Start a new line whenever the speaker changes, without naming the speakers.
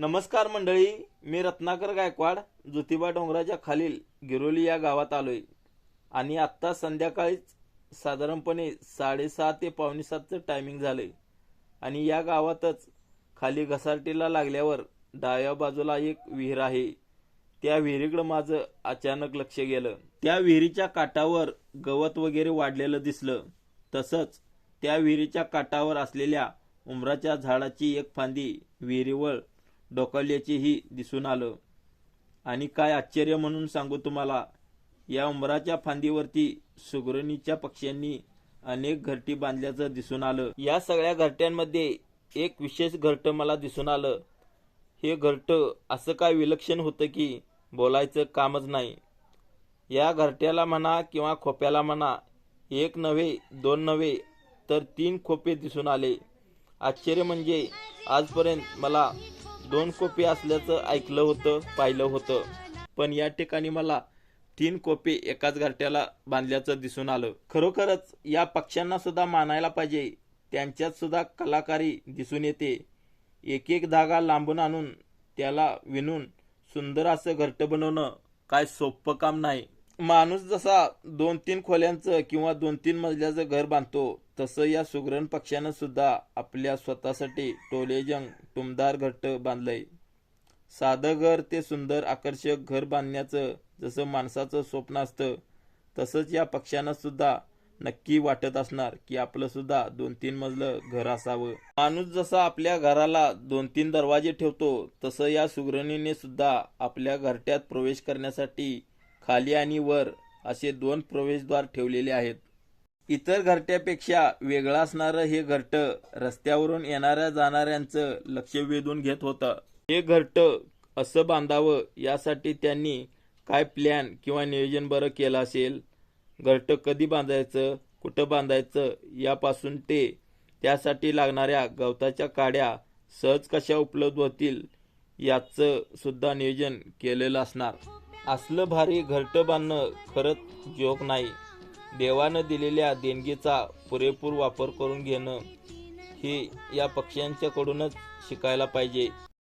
नमस्कार मंडळी, मी रत्नाकर गायकवाड ज्योतिबा डोंगराच्या खालील गिरोली या गावात आलोय आणि आत्ता संध्याकाळीच साधारणपणे 6:30 ते पावणे 7चं टायमिंग झालंय आणि या गावातच खाली घसारटीला लागल्यावर डाव्या बाजूला एक विहीर आहे. त्या विहिरीकडे माझं अचानक लक्ष गेलं. त्या विहिरीच्या काठावर गवत वगैरे वाढलेलं दिसलं. तसंच त्या विहिरीच्या काठावर असलेल्या उंबराच्या झाडाची एक फांदी विहिरीवर डोकावल्याचेही दिसून आलं. आणि काय आश्चर्य म्हणून सांगू तुम्हाला, या उंबराच्या फांदीवरती सुगरणीच्या पक्ष्यांनी अनेक घरटी बांधल्याचं दिसून आलं. या सगळ्या घरट्यांमध्ये एक विशेष घरटं मला दिसून आलं. हे घरटं असं काय विलक्षण होतं की बोलायचं कामच नाही. या घरट्याला म्हणा किंवा खोप्याला म्हणा, एक नव्हे, दोन नव्हे, तर 3 खोपे दिसून आले. आश्चर्य म्हणजे आजपर्यंत मला 2 खोपे असल्याचं ऐकलं होतं, पाहिलं होतं, पण या ठिकाणी मला 3 खोपे एकाच घरट्याला बांधल्याचं दिसून आलं. खरोखरच या पक्ष्यांना सुद्धा मानायला पाहिजे. त्यांच्यात सुद्धा कलाकारी दिसून येते. एक एक धागा लांबून आणून त्याला विणून सुंदर असं घरटं बनवणं काय सोपं काम नाही. माणूस जसा 2-3 खोल्यांचं किंवा 2-3 मजल्याचं घर बांधतो, तसं या सुगरण पक्ष्यानं सुद्धा आपल्या स्वतःसाठी टोलेजंग टुमदार घरटं बांधलंय. साधं घर ते सुंदर आकर्षक घर बांधण्याचं जसं माणसाचं स्वप्न असतं, तसंच या पक्ष्यांना सुद्धा नक्की वाटत असणार की आपलं सुद्धा 2-3 मजलं घर असावं. माणूस जसा आपल्या घराला 2-3 दरवाजे ठेवतो, तसं या सुगरणीने सुद्धा आपल्या घरट्यात प्रवेश करण्यासाठी खाली आणि वर असे 2 प्रवेशद्वार ठेवलेले आहेत. इतर घरट्यापेक्षा वेगळं असणारं हे घरटं रस्त्यावरून येणाऱ्या जाणाऱ्यांचं लक्ष वेधून घेत होतं. हे घरटं असं बांधावं यासाठी त्यांनी काय प्लॅन किंवा नियोजन बरं केलं असेल. घरटं कधी बांधायचं, कुठं बांधायचं यापासून ते त्यासाठी लागणाऱ्या गवताच्या काड्या सहज कशा उपलब्ध होतील याचं सुद्धा नियोजन केलेलं असणार. असलं भारी घरटं बांधणं खरंच जोक नाही. देवानं दिलेल्या देणगीचा पुरेपूर वापर करून घेणं हे या पक्ष्यांच्याकडूनच शिकायला पाहिजे.